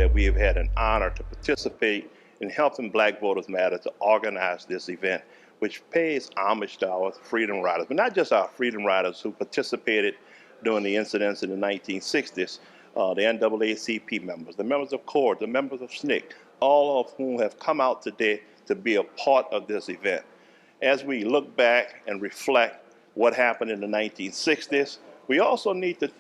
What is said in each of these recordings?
that we have had an honor to participate in helping Black Voters Matter to organize this event, which pays homage to our freedom riders, but not just our freedom riders who participated during the incidents in the 1960s, the NAACP members, the members of CORD, the members of SNCC, all of whom have come out today to be a part of this event. As we look back and reflect what happened in the 1960s, we also need to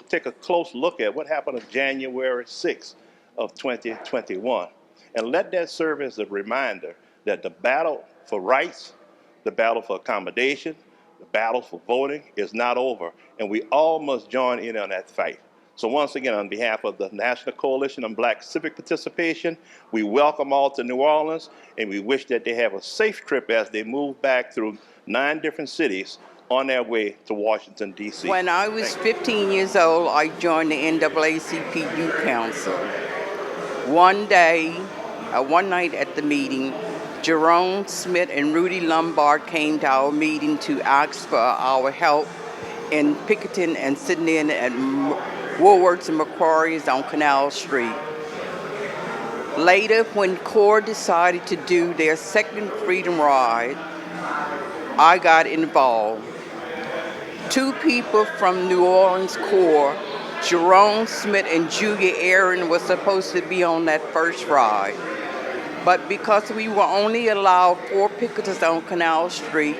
take a close look at what happened on January 6th of 2021, and let that serve as a reminder that the battle for rights, the battle for accommodation, the battle for voting is not over, and we all must join in on that fight. So once again, on behalf of the National Coalition on Black Civic Participation, we welcome all to New Orleans, and we wish that they have a safe trip as they move back through 9 different cities on their way to Washington, D.C. When I was 15 years old, I joined the NAACP Youth Council. One night at the meeting, Jerome Smith and Rudy Lombard came to our meeting to ask for our help in picketing and sitting in at Woolworths and McQuarrie's on Canal Street. Later, when CORE decided to do their second Freedom Ride, I got involved. 2 people from New Orleans CORE, Jerome Smith and Julia Aaron, were supposed to be on that first ride. But because we were only allowed 4 picketers on Canal Street,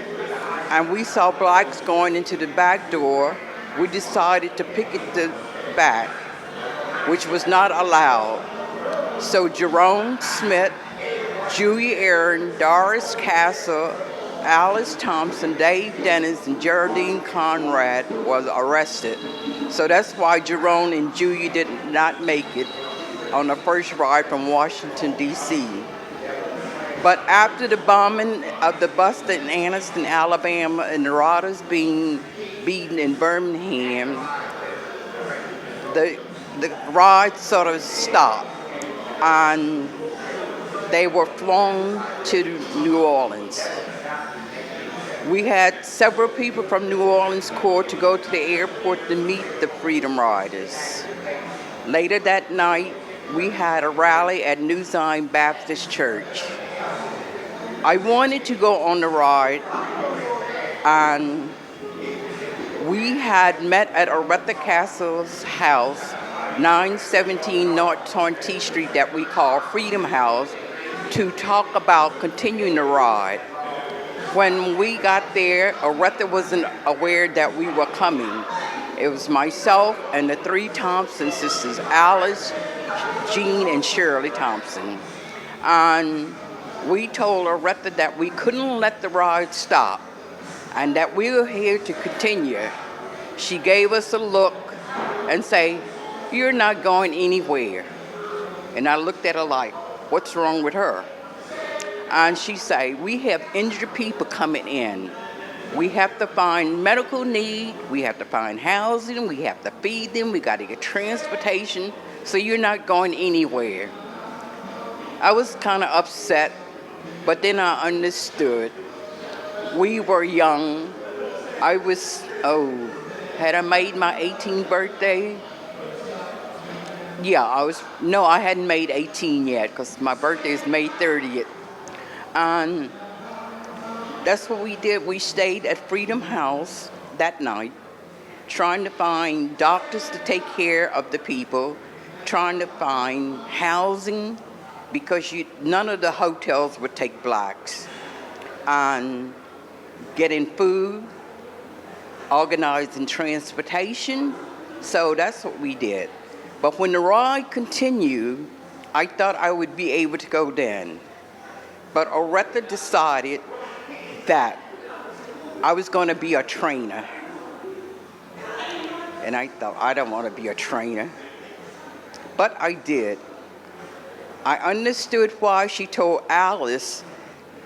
and we saw blacks going into the back door, we decided to picket the back, which was not allowed. So Jerome Smith, Julia Aaron, Doris Castle, Alice Thompson, Dave Dennis, and Geraldine Conrad was arrested. So that's why Jerome and Julia did not make it on the first ride from Washington, D.C. But after the bombing of the bus in Anniston, Alabama, and the riders being beaten in Birmingham, the ride sort of stopped, and they were flown to New Orleans. We had several people from New Orleans CORE to go to the airport to meet the Freedom Riders. Later that night, we had a rally at New Zion Baptist Church. I wanted to go on the ride, and we had met at Oretha Castle's house, 917 North 20th Street, that we call Freedom House, to talk about continuing the ride. When we got there, Oretha wasn't aware that we were coming. It was myself and the 3 Thompson sisters, Alice, Jean, and Shirley Thompson. And we told Oretha that we couldn't let the ride stop and that we were here to continue. She gave us a look and say, "You're not going anywhere." And I looked at her like, what's wrong with her? And she said, "We have injured people coming in. We have to find medical need, we have to find housing, we have to feed them, we got to get transportation, so you're not going anywhere." I was kind of upset, but then I understood. We were young. I was, had I made my 18th birthday? Yeah, I hadn't made 18 yet, because my birthday is May 30th. And that's what we did. We stayed at Freedom House that night, trying to find doctors to take care of the people, trying to find housing, because none of the hotels would take blacks, and getting food, organizing transportation. So that's what we did. But when the ride continued, I thought I would be able to go then. But Oretha decided that I was going to be a trainer. And I thought, I don't want to be a trainer. But I did. I understood why she told Alice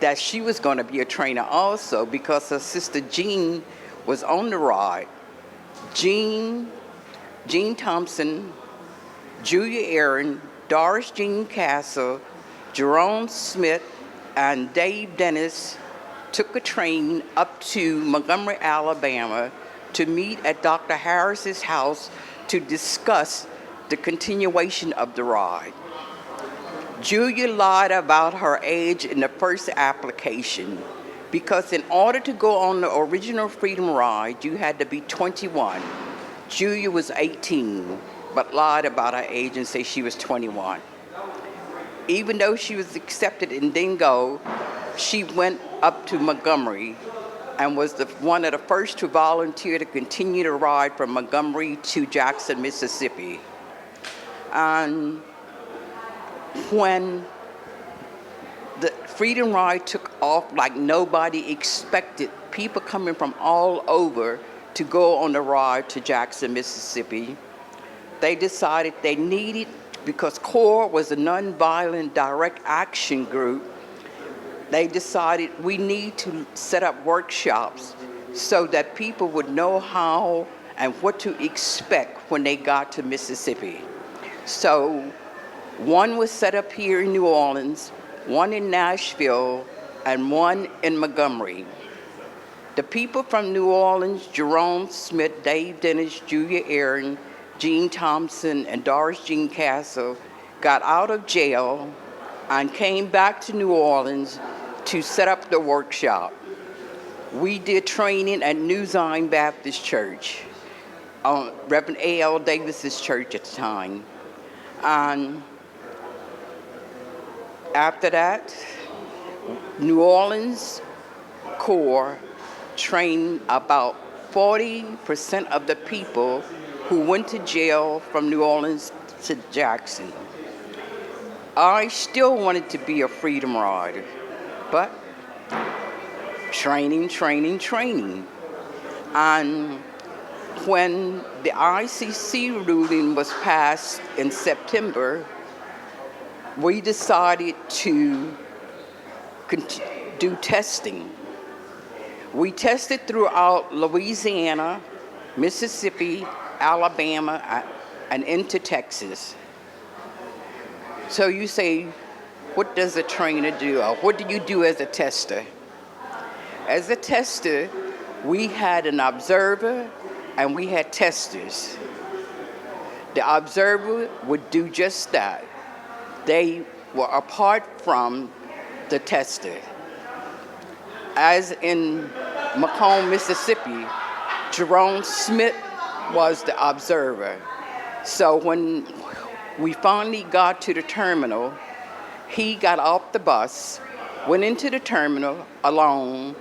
that she was going to be a trainer also, because her sister Jean was on the ride. Jean Thompson, Julia Aaron, Doris Jean Castle, Jerome Smith, and Dave Dennis took a train up to Montgomery, Alabama, to meet at Dr. Harris's house to discuss the continuation of the ride. Julia lied about her age in the first application because in order to go on the original Freedom Ride, you had to be 21. Julia was 18, but lied about her age and said she was 21. Even though she was accepted and didn't go, she went up to Montgomery and was one of the first to volunteer to continue the ride from Montgomery to Jackson, Mississippi. And when the Freedom Ride took off like nobody expected, people coming from all over to go on the ride to Jackson, Mississippi, they decided they needed, because CORE was a nonviolent direct action group, they decided we need to set up workshops so that people would know how and what to expect when they got to Mississippi. So one was set up here in New Orleans, one in Nashville, and one in Montgomery. The people from New Orleans, Jerome Smith, Dave Dennis, Julia Aaron, Jean Thompson, and Doris Jean Castle, got out of jail and came back to New Orleans to set up the workshop. We did training at New Zion Baptist Church, Reverend A.L. Davis's church at the time. And after that, New Orleans CORE trained about 40% of the people who went to jail from New Orleans to Jackson. I still wanted to be a Freedom Rider, but training. And when the ICC ruling was passed in September, we decided to do testing. We tested throughout Louisiana, Mississippi, Alabama, and into Texas. So you say, what does a trainer do? Or what do you do as a tester? As a tester, we had an observer and we had testers. The observer would do just that. They were apart from the tester. As in Macomb, Mississippi, Jerome Smith was the observer. So when we finally got to the terminal, he got off the bus, went into the terminal alone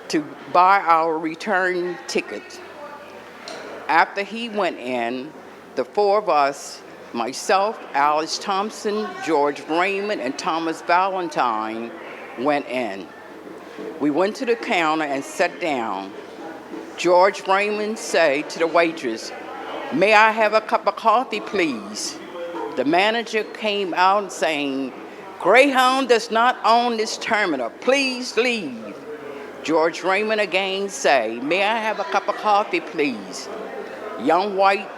to buy our return ticket. After he went in, the four of us, myself, Alice Thompson, George Raymond, and Thomas Valentine, went in. We went to the counter and sat down. George Raymond said to the waitress, "May I have a cup of coffee, please?" The manager came out saying, "Greyhound does not own this terminal. Please leave." George Raymond again said, "May I have a cup of coffee, please?" Young white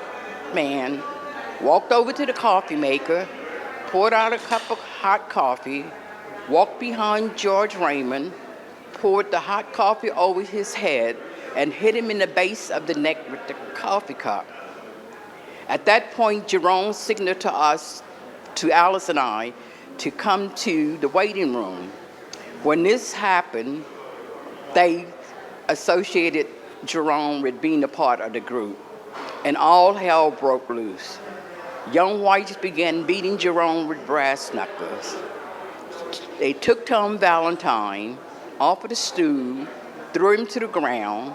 man walked over to the coffee maker, poured out a cup of hot coffee, walked behind George Raymond, poured the hot coffee over his head, and hit him in the base of the neck with the coffee cup. At that point, Jerome signaled to us, to Alice and I, to come to the waiting room. When this happened, they associated Jerome with being a part of the group, and all hell broke loose. Young whites began beating Jerome with brass knuckles. They took Tom Valentine off of the stool, threw him to the ground,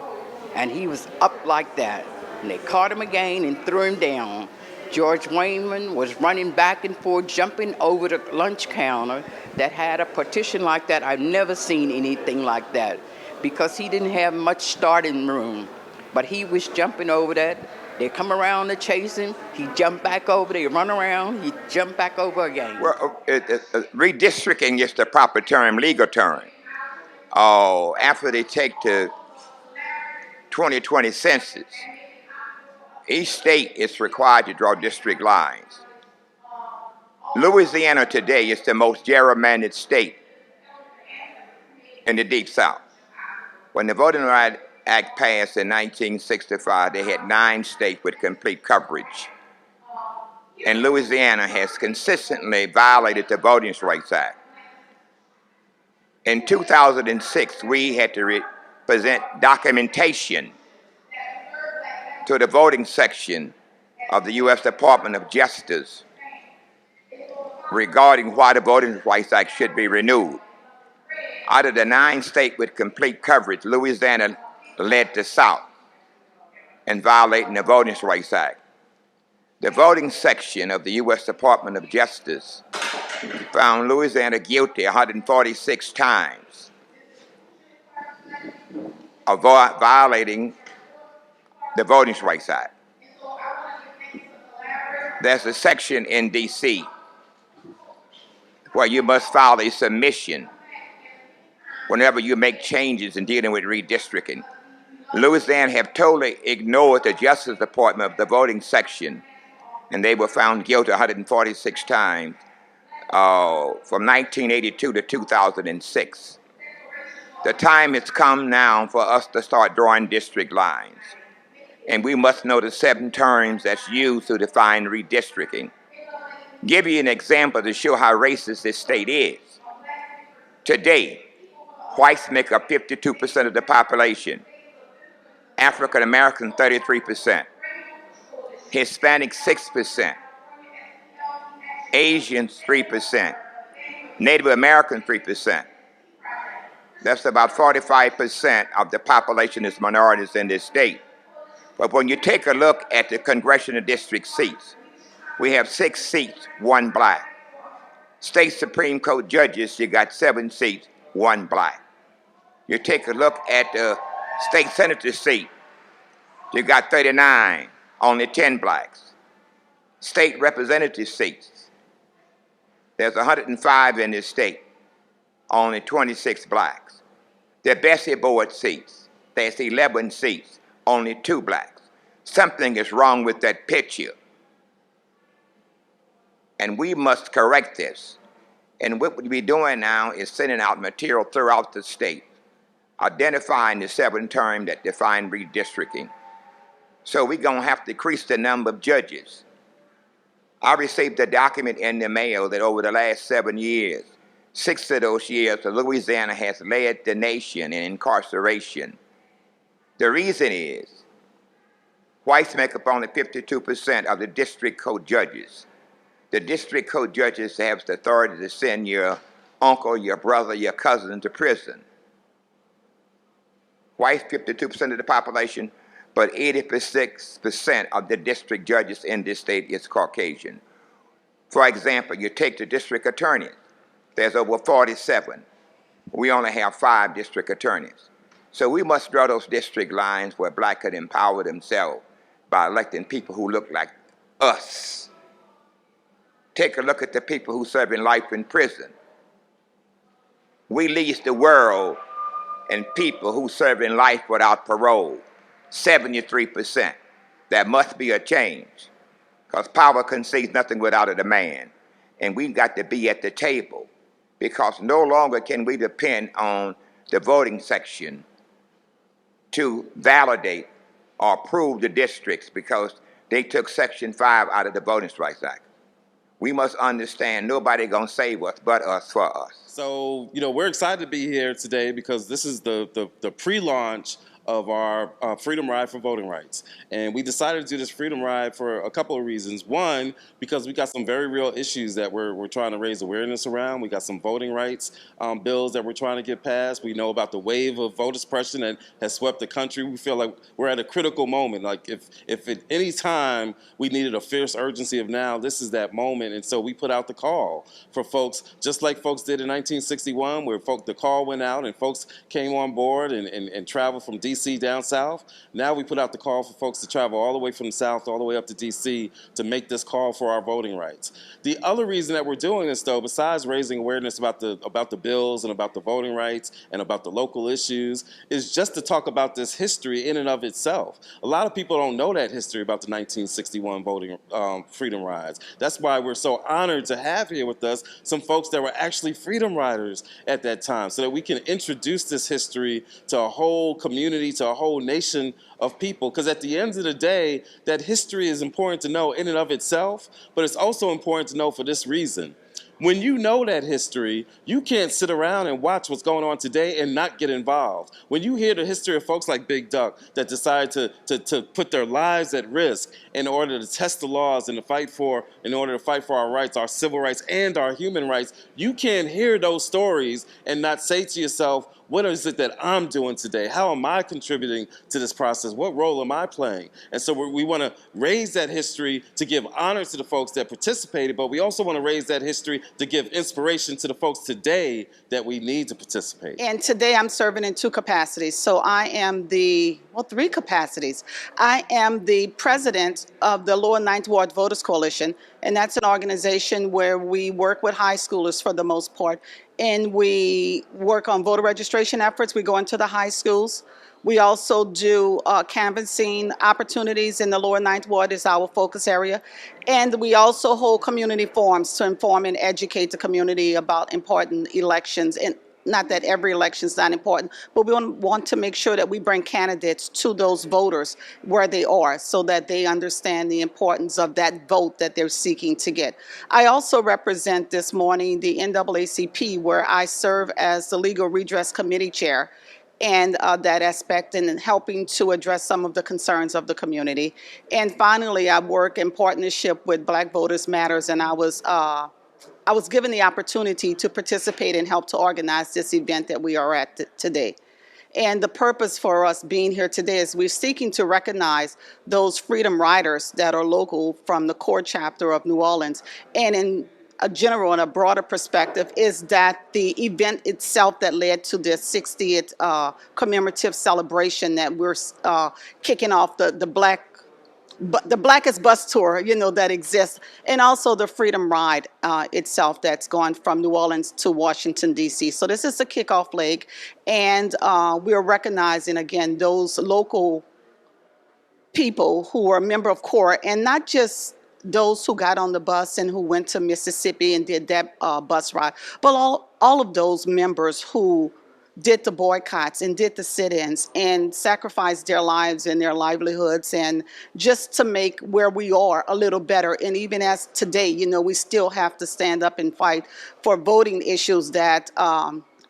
and he was up like that. And they caught him again and threw him down. George Raymond was running back and forth, jumping over the lunch counter that had a partition like that. I've never seen anything like that because he didn't have much starting room. But he was jumping over that. They come around to chase him. He jumped back over. They run around. He jumped back over again. Well, redistricting is the proper term, legal term. After they take the 2020 census, each state is required to draw district lines. Louisiana today is the most gerrymandered state in the Deep South. When the Voting Rights Act passed in 1965, they had 9 states with complete coverage. in Louisiana has consistently violated the Voting Rights Act. In 2006, we had to present documentation to the voting section of the U.S. Department of Justice regarding why the Voting Rights Act should be renewed. Out of the 9 states with complete coverage, Louisiana led the South in violating the Voting Rights Act. The voting section of the U.S. Department of Justice found Louisiana guilty 146 times of violating the Voting Rights Act. There's a section in D.C. where you must file a submission whenever you make changes in dealing with redistricting. Louisiana have totally ignored the Justice Department of the voting section, and they were found guilty 146 times from 1982 to 2006. The time has come now for us to start drawing district lines, and we must know the 7 terms that's used to define redistricting. Give you an example to show how racist this state is. Today, whites make up 52% of the population, African Americans 33%, Hispanics 6%, Asians 3%, Native Americans 3%. That's about 45% of the population is minorities in this state. But when you take a look at the congressional district seats, we have 6 seats, 1 black. State Supreme Court judges, you got 7 seats, 1 black. You take a look at the state senator seat, you got 39, only 10 blacks. State representative seats, there's 105 in this state, only 26 blacks. The Bessie Board seats, there's 11 seats, only 2 blacks. Something is wrong with that picture. And we must correct this. And what we'll be doing now is sending out material throughout the state, identifying the 7 terms that define redistricting. So we're going to have to increase the number of judges. I received a document in the mail that over the last 7 years, 6 of those years, Louisiana has led the nation in incarceration. The reason is whites make up only 52% of the district court judges. The district court judges have the authority to send your uncle, your brother, your cousin to prison. Whites, 52% of the population, but 86% of the district judges in this state is Caucasian. For example, you take the district attorneys. There's over 47. We only have 5 district attorneys. So we must draw those district lines where black can empower themselves by electing people who look like us. Take a look at the people who serve in life in prison. We lead the world in people who serve in life without parole, 73%. There must be a change, because power concedes nothing without a demand. And we've got to be at the table, because no longer can we depend on the voting section to validate or approve the districts because they took Section 5 out of the Voting Rights Act. We must understand nobody gonna save us but us for us. So, we're excited to be here today because this is the pre-launch of our Freedom Ride for Voting Rights. And we decided to do this Freedom Ride for a couple of reasons. One, because we got some very real issues that we're trying to raise awareness around. We got some voting rights bills that we're trying to get passed. We know about the wave of voter suppression that has swept the country. We feel like we're at a critical moment. Like if at any time we needed a fierce urgency of now, this is that moment. And so we put out the call for folks, just like folks did in 1961, where the call went out and folks came on board and traveled from D.C. down south. Now we put out the call for folks to travel all the way from the south all the way up to D.C. to make this call for our voting rights. The other reason that we're doing this, though, besides raising awareness about the bills and about the voting rights and about the local issues, is just to talk about this history in and of itself. A lot of people don't know that history about the 1961 voting freedom rides. That's why we're so honored to have here with us some folks that were actually freedom riders at that time, so that we can introduce this history to a whole community community to a whole nation of people. Because at the end of the day, that history is important to know in and of itself, but it's also important to know for this reason. When you know that history, you can't sit around and watch what's going on today and not get involved. When you hear the history of folks like Big Duck that decide to put their lives at risk in order to test the laws and in order to fight for our rights, our civil rights and our human rights, you can't hear those stories and not say to yourself, what is it that I'm doing today? How am I contributing to this process? What role am I playing? And so we want to raise that history to give honor to the folks that participated, but we also want to raise that history to give inspiration to the folks today that we need to participate. And today I'm serving in two capacities. So I am three capacities. I am the president of the Lower Ninth Ward Voters Coalition, and that's an organization where we work with high schoolers for the most part. And we work on voter registration efforts. We go into the high schools. We also do canvassing opportunities in the Lower Ninth Ward is our focus area. And we also hold community forums to inform and educate the community about important elections. And not that every election is not important, but we want to make sure that we bring candidates to those voters where they are so that they understand the importance of that vote that they're seeking to get. I also represent this morning the NAACP, where I serve as the Legal Redress Committee Chair, and that aspect in helping to address some of the concerns of the community. And finally, I work in partnership with Black Voters Matters, and I was given the opportunity to participate and help to organize this event that we are at today. And the purpose for us being here today is we're seeking to recognize those freedom riders that are local from the core chapter of New Orleans. And in a general and a broader perspective is that the event itself that led to the 60th commemorative celebration that we're kicking off the Blackest Bus Tour, that exists, and also the Freedom Ride itself that's gone from New Orleans to Washington, D.C. So this is the kickoff leg, and we are recognizing, again, those local people who are a member of CORE, and not just those who got on the bus and who went to Mississippi and did that bus ride, but all of those members who did the boycotts and did the sit-ins and sacrificed their lives and their livelihoods and just to make where we are a little better. And even as today, we still have to stand up and fight for voting issues that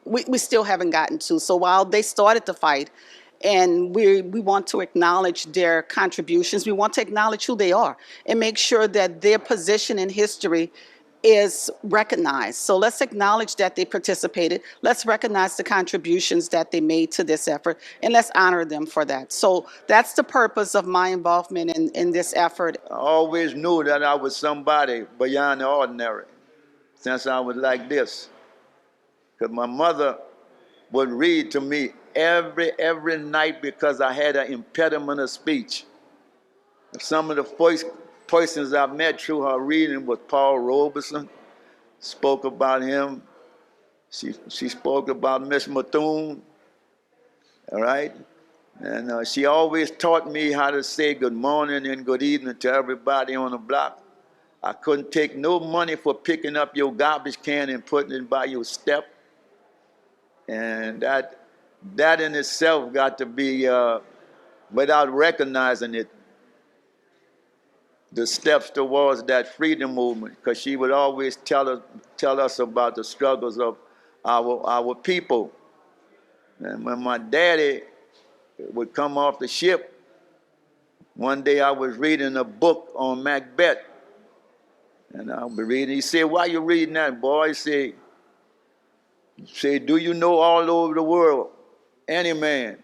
we still haven't gotten to. So while they started the fight, and we want to acknowledge their contributions, we want to acknowledge who they are and make sure that their position in history is recognized. So let's acknowledge that they participated. Let's recognize the contributions that they made to this effort, and let's honor them for that. So that's the purpose of my involvement in this effort. I always knew that I was somebody beyond the ordinary since I was like this. Because my mother would read to me every night because I had an impediment of speech. Some of the first persons I met through her reading was Paul Robeson. Spoke about him. She spoke about Miss Methune, all right? And she always taught me how to say good morning and good evening to everybody on the block. I couldn't take no money for picking up your garbage can and putting it by your step. And that in itself got to be, without recognizing it, the steps towards that freedom movement, because she would always tell us about the struggles of our people. And when my daddy would come off the ship, one day I was reading a book on Macbeth, and I was reading. He said, "Why you reading that, boy?" He said, "Do you know all over the world, any man,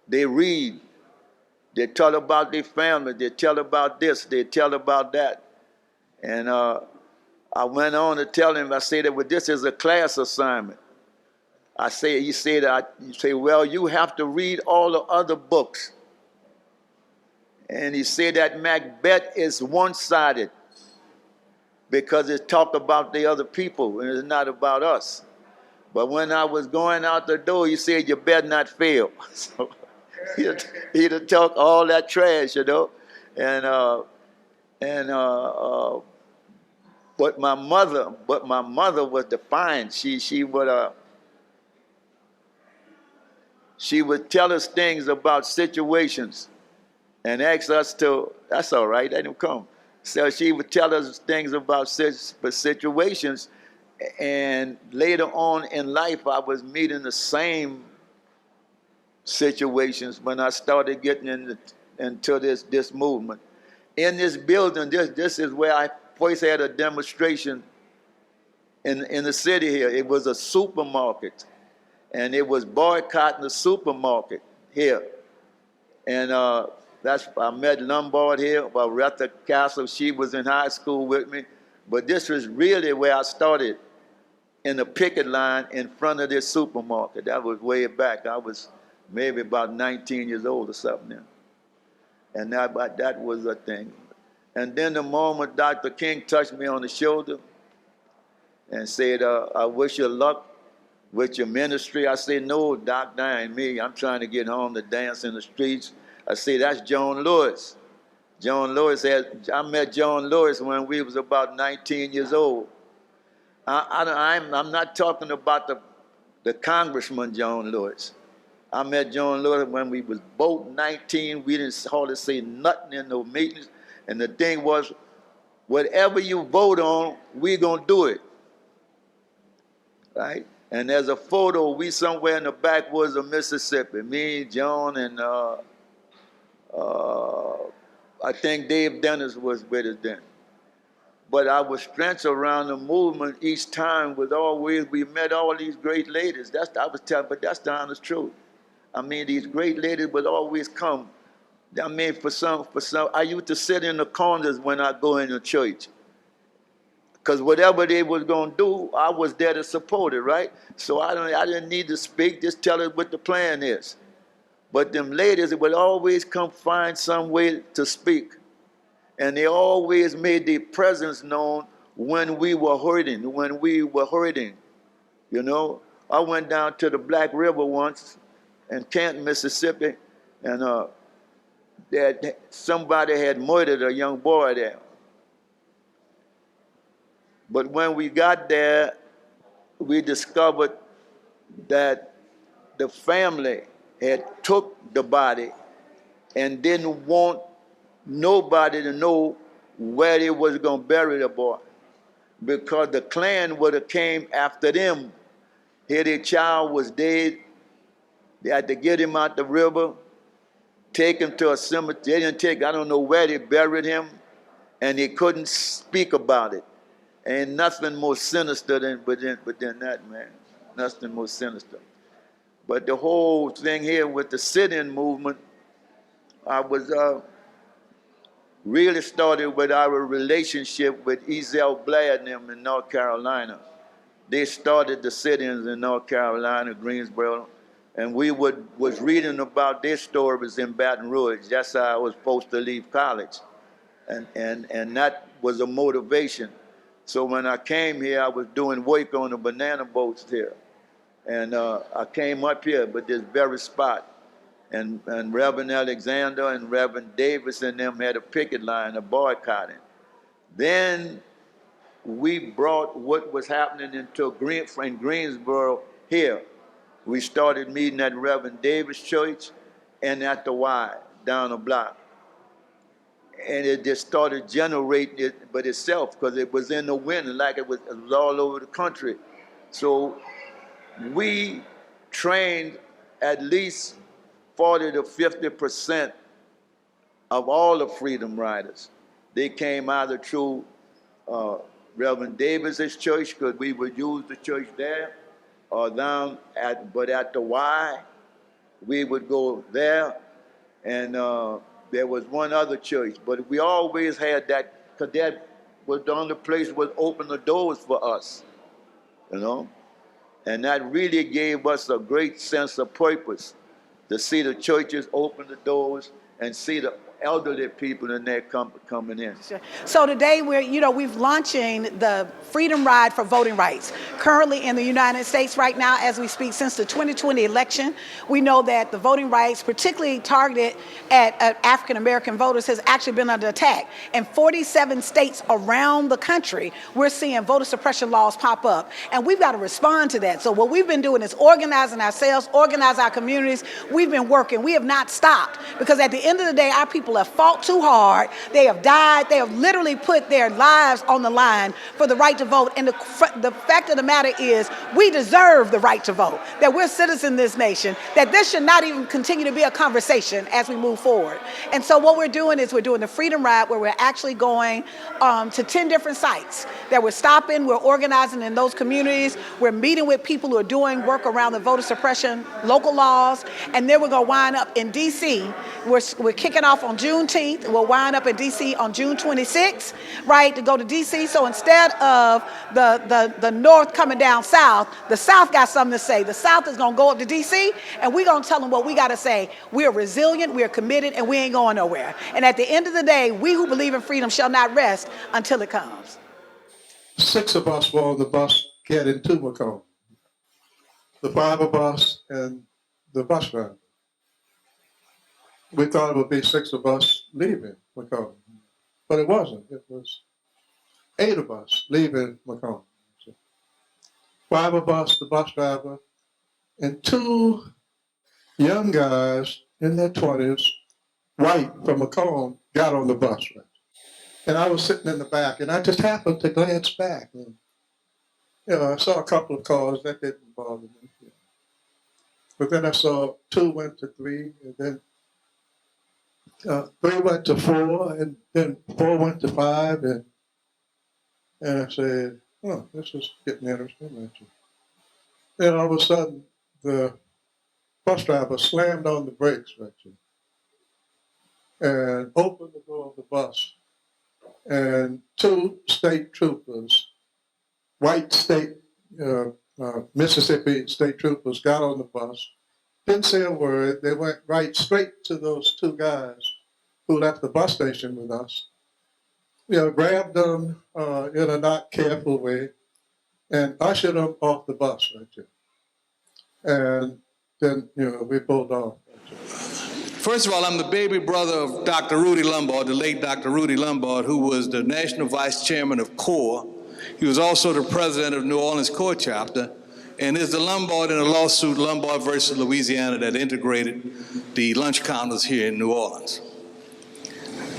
they read. They tell about their family. They tell about this. They tell about that." And I went on to tell him, I said, well, this is a class assignment. He said, well, you have to read all the other books. And he said that Macbeth is one-sided because it talked about the other people and it's not about us. But when I was going out the door, he said, you better not fail. So he'd talk all that trash, but my mother was defiant. She she would tell us things about situations and ask us to, that's all right, let him come. So she would tell us things about situations, and later on in life, I was meeting the same situations when I started getting into this movement. In this building, this is where I first had a demonstration in the city here. It was a supermarket, and it was boycotting the supermarket here. And I met Lombard here, Oretha Castle. She was in high school with me. But this was really where I started, in the picket line in front of this supermarket. That was way back. I was maybe about 19 years old or something then. And that was a thing. And then the moment Dr. King touched me on the shoulder and said, I wish you luck with your ministry. I said, no, Doc, that ain't me. I'm trying to get home to dance in the streets. I said, that's John Lewis. I met John Lewis when we was about 19 years old. I'm not talking about the Congressman John Lewis. I met John Lewis when we was both 19. We didn't hardly say nothing in no meetings. And the thing was, whatever you vote on, we're going to do it. Right? And there's a photo, we somewhere in the backwoods of Mississippi, me, John, and I think Dave Dennis was with us then. But our strength around the movement each time was always, we met all these great ladies. But that's the honest truth. I mean, these great ladies would always come. I mean, for some, I used to sit in the corners when I go into church. Because whatever they was going to do, I was there to support it, right? So I didn't need to speak, just tell us what the plan is. But them ladies would always come find some way to speak. And they always made their presence known when we were hurting, you know? I went down to the Black River once in Canton, Mississippi, and somebody had murdered a young boy there. But when we got there, we discovered that the family had took the body and didn't want nobody to know where they was going to bury the boy, because the Klan would have came after them. Here their child was dead. They had to get him out the river, take him to a cemetery. I don't know where they buried him, and they couldn't speak about it. Ain't nothing more sinister than that, man. Nothing more sinister. But the whole thing here with the sit-in movement, I was really started with our relationship with Ezell Blair and them in North Carolina. They started the sit-ins in North Carolina, Greensboro, and we was reading about their stories in Baton Rouge. That's how I was supposed to leave college, and that was a motivation. So when I came here, I was doing work on the banana boats here. And I came up here, but this very spot. And Reverend Alexander and Reverend Davis and them had a picket line, a boycotting. Then we brought what was happening into Greensboro here. We started meeting at Reverend Davis Church and at the Y down the block. And it just started generating it by itself, because it was in the wind, like it was all over the country. So we trained at least 40 to 50% of all the Freedom Riders. They came either through Reverend Davis's church, because we would use the church there, or down at the Y, we would go there, and there was one other church, but we always had that, because that was the only place that would open the doors for us, you know? And that really gave us a great sense of purpose, to see the churches open the doors and see the elderly people and they're coming in. So today we've launching the Freedom Ride for Voting Rights. Currently in the United States right now, as we speak, since the 2020 election, we know that the voting rights, particularly targeted at African American voters, has actually been under attack. In 47 states around the country, we're seeing voter suppression laws pop up, and we've got to respond to that. So what we've been doing is organizing ourselves, organize our communities. We've been working. We have not stopped, because at the end of the day, our people have fought too hard. They have died. They have literally put their lives on the line for the right to vote. And the fact of the matter is, we deserve the right to vote, that we're citizens in this nation, that this should not even continue to be a conversation as we move forward. And so what we're doing is we're doing the Freedom Ride, where we're actually going to 10 different sites that we're stopping. We're organizing in those communities. We're meeting with people who are doing work around the voter suppression, local laws, and then we're going to wind up in D.C. We're kicking off on Juneteenth. We'll wind up in D.C. on June 26th, right, to go to D.C. So instead of the North coming down South, the South got something to say. The South is going to go up to D.C., and we're going to tell them what we got to say. We're resilient, we're committed, and we ain't going nowhere. And at the end of the day, we who believe in freedom shall not rest until it comes. 6 of us were on the bus getting to Macomb. The 5 of us and the bus driver. We thought it would be 6 of us leaving Macomb, but it wasn't. It was 8 of us leaving Macomb. 5 of us, the bus driver, and 2 young guys in their 20s, white from Macomb, got on the bus. Right? And I was sitting in the back, and I just happened to glance back. And, I saw a couple of cars that didn't bother me. But then I saw 2 went to 3, and then 3 went to 4, and then 4 went to 5, and I said, "Oh, this is getting interesting." Then all of a sudden, the bus driver slammed on the brakes, and opened the door of the bus, and 2 state troopers, white state Mississippi state troopers, got on the bus. Didn't say a word. They went right straight to those 2 guys who left the bus station with us, grabbed them in a not careful way and ushered them off the bus And then, we pulled off. First of all, I'm the baby brother of Dr. Rudy Lombard, the late Dr. Rudy Lombard, who was the National Vice Chairman of CORE. He was also the president of New Orleans CORE chapter, and is the Lombard in a lawsuit, Lombard versus Louisiana, that integrated the lunch counters here in New Orleans.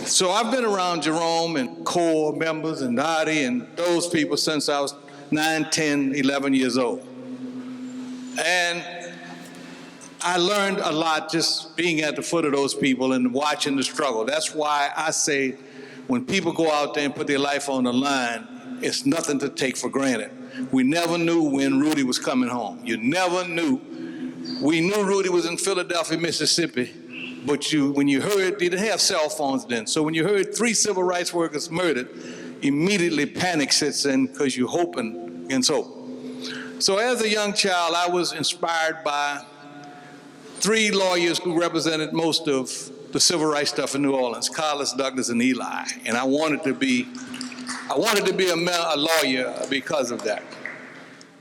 So I've been around Jerome and CORE members and Dottie and those people since I was 9, 10, 11 years old. And I learned a lot just being at the foot of those people and watching the struggle. That's why I say when people go out there and put their life on the line, it's nothing to take for granted. We never knew when Rudy was coming home. You never knew. We knew Rudy was in Philadelphia, Mississippi, but when you heard, they didn't have cell phones then, so when you heard 3 civil rights workers murdered, immediately panic sets in because you're hoping against hope. So as a young child, I was inspired by 3 lawyers who represented most of the civil rights stuff in New Orleans, Carlos, Douglas, and Eli. And I wanted to be a lawyer because of that.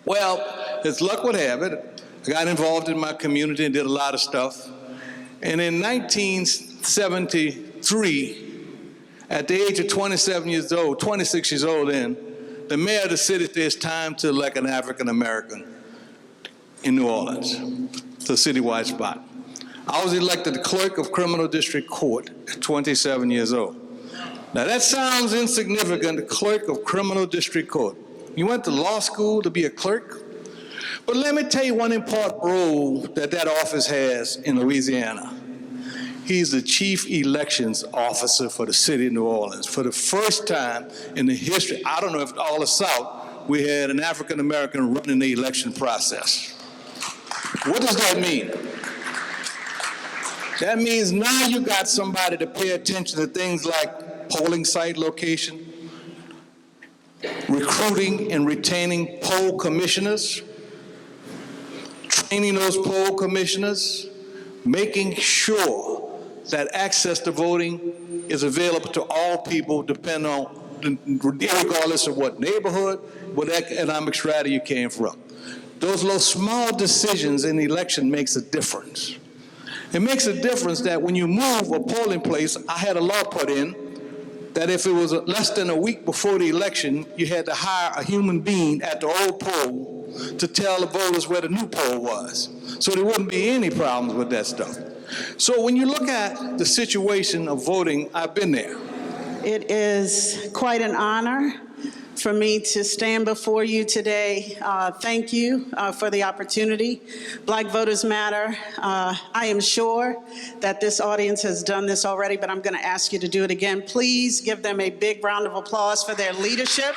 Well, as luck would have it, I got involved in my community and did a lot of stuff. And in 1973, at the age of 26 years old then, the mayor of the city said it's time to elect an African American in New Orleans. It's a citywide spot. I was elected the clerk of criminal district court at 27 years old. Now that sounds insignificant, the clerk of criminal district court. You went to law school to be a clerk? But let me tell you one important role that office has in Louisiana. He's the chief elections officer for the city of New Orleans. For the first time in the history, I don't know if all the South, we had an African American running the election process. What does that mean? That means now you got somebody to pay attention to things like polling site location, recruiting and retaining poll commissioners, training those poll commissioners, making sure that access to voting is available to all people, depending on, regardless of what neighborhood, what economic strata you came from. Those little small decisions in the election makes a difference. It makes a difference that when you move a polling place, I had a law put in that if it was less than a week before the election, you had to hire a human being at the old poll to tell the voters where the new poll was. So there wouldn't be any problems with that stuff. So when you look at the situation of voting, I've been there. It is quite an honor for me to stand before you today. Thank you for the opportunity. Black Voters Matter. I am sure that this audience has done this already, but I'm going to ask you to do it again. Please give them a big round of applause for their leadership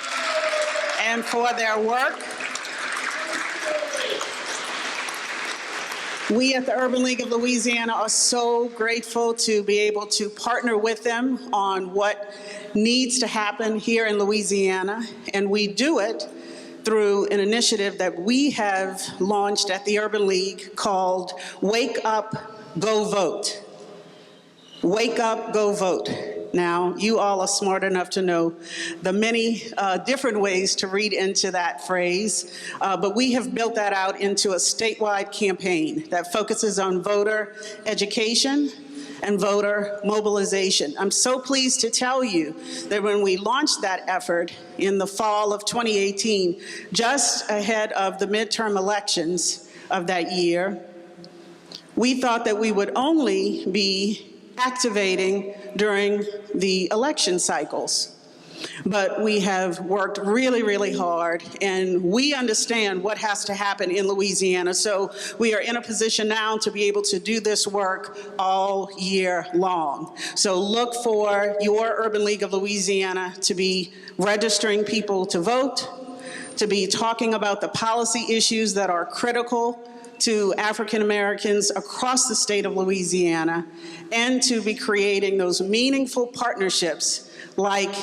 and for their work. We at the Urban League of Louisiana are so grateful to be able to partner with them on what needs to happen here in Louisiana, and we do it through an initiative that we have launched at the Urban League called Wake Up, Go Vote. Wake up, go vote. Now, you all are smart enough to know the many different ways to read into that phrase, but we have built that out into a statewide campaign that focuses on voter education and voter mobilization. I'm so pleased to tell you that when we launched that effort in the fall of 2018, just ahead of the midterm elections of that year, we thought that we would only be activating during the election cycles. But we have worked really, really hard, and we understand what has to happen in Louisiana. So we are in a position now to be able to do this work all year long. So look for your Urban League of Louisiana to be registering people to vote, to be talking about the policy issues that are critical to African Americans across the state of Louisiana, and to be creating those meaningful partnerships like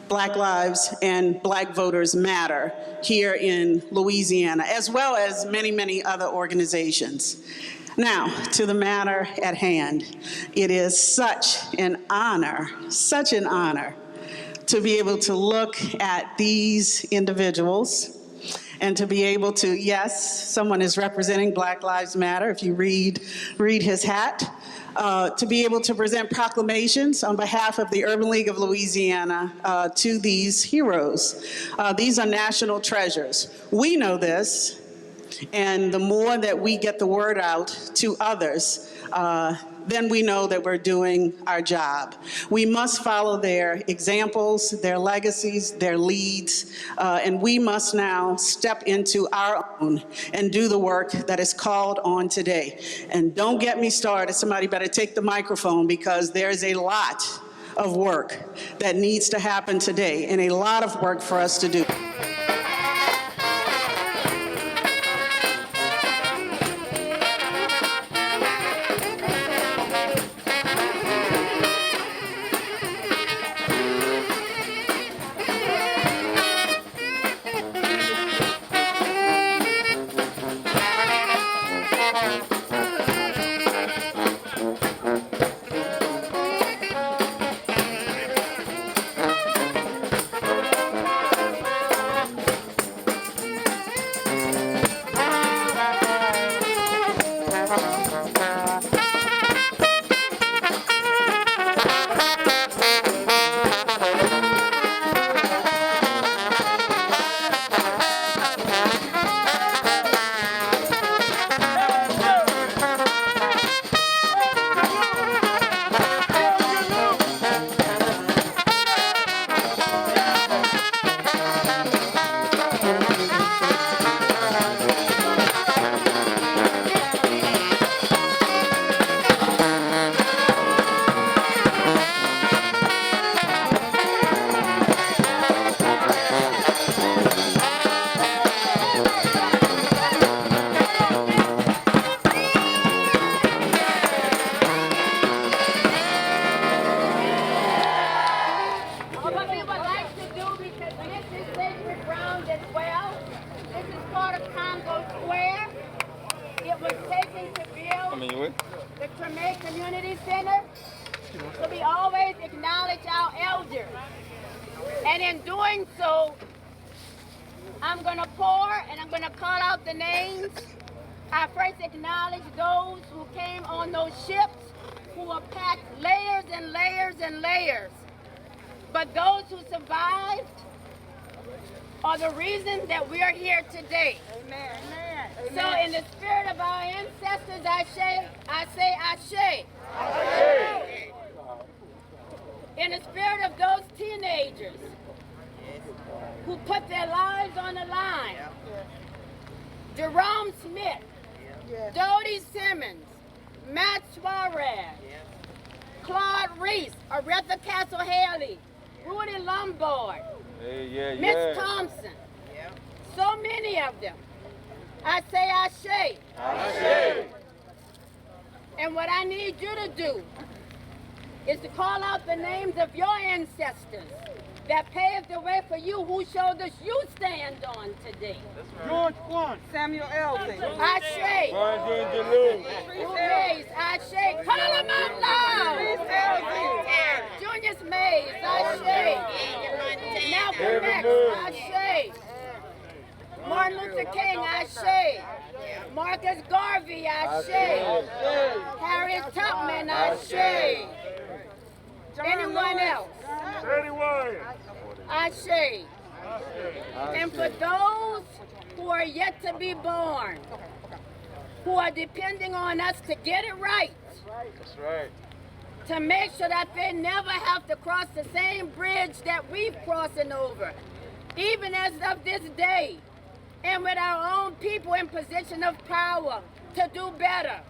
Black Lives and Black Voters Matter here in Louisiana, as well as many, many other organizations. Now, to the matter at hand. It is such an honor to be able to look at these individuals and to be able to, yes, someone is representing Black Lives Matter, if you read his hat, to be able to present proclamations on behalf of the Urban League of Louisiana to these heroes. These are national treasures. We know this, and the more that we get the word out to others, then we know that we're doing our job. We must follow their examples, their legacies, their leads, and we must now step into our own and do the work that is called on today. And don't get me started, somebody better take the microphone, because there's a lot of work that needs to happen today and a lot of work for us to do. Tremé Community Center, so we always acknowledge our elders. And in doing so, I'm going to pour and I'm going to call out the names. I first acknowledge those who came on those ships who were packed layers and layers and layers. But those who survived are the reason that we are here today. Amen. Amen. So in the spirit of our ancestors, I say Ashé. Ashé. In the spirit of those teenagers who put their lives on the line, Jerome Smith, Dodie Simmons, Matt Suarez, Claude Reese, Oretha Castle Haley, Rudy Lombard, Miss Thompson, so many of them. I say Ashé. Ashé. And what I need you to do is to call out the names of your ancestors that paved the way for you, whose shoulders you stand on today. George Blunt, Samuel Elton, Ashé. Mays, Ashé. Call them out loud. Junius Mays, Ashé. Malcolm X, Ashé. Martin Luther King, Ashé. Marcus Garvey, Ashé. Harriet Tubman, Ashé. Anyone else? Ashé. And for those who are yet to be born, who are depending on us to get it right, That's right. to make sure that they never have to cross the same bridge that we've crossing over, even as of this day, and with our own people in position of power to do better.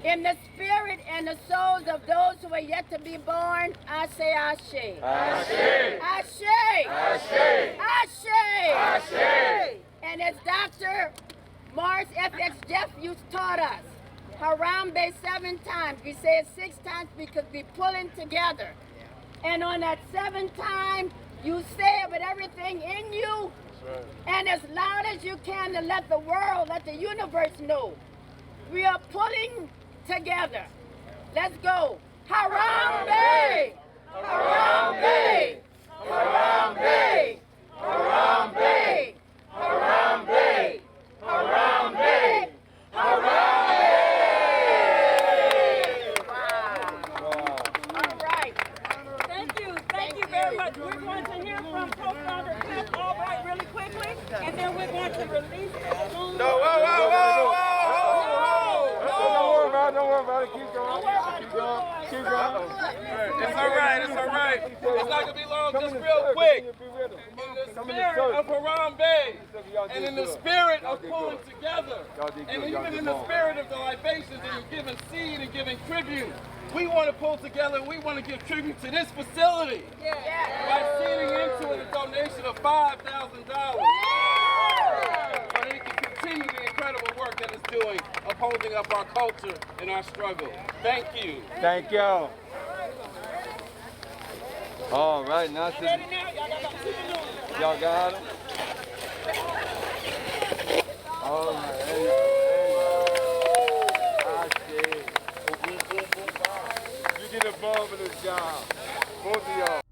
In the spirit and the souls of those who are yet to be born, I say Ashé. Ashé. Ashé. Ashé. Ashé. Ashé. And as Dr. Morris F.X. Jeffries taught us, Harambe 7 times. We say it 6 times because we're pulling together. And on that 7th time, you say it with everything in you. Right. And as loud as you can to let the world, let the universe know. We are pulling together. Let's go. Harambe! Harambe! Harambe! Harambe! Harambe! Harambe! Harambe! Wow. All right. Thank you very much. We're going to hear from co-founder Cliff Albright really quickly, and then we're going to release the balloon. Don't worry about it. Keep going. Keep going. It's all right. It's not going to be long, just real quick. In the spirit of Harambe, and in the spirit of pulling together, and even in the spirit of the libations and giving seed and giving tribute, we want to pull together and we want to give tribute to this facility by seeding into it a donation of $5,000. So they can continue the incredible work that it's doing of holding up our culture and our struggle. Thank you. Thank y'all. All right, now y'all got them? All right. You get involved in this job, both of y'all.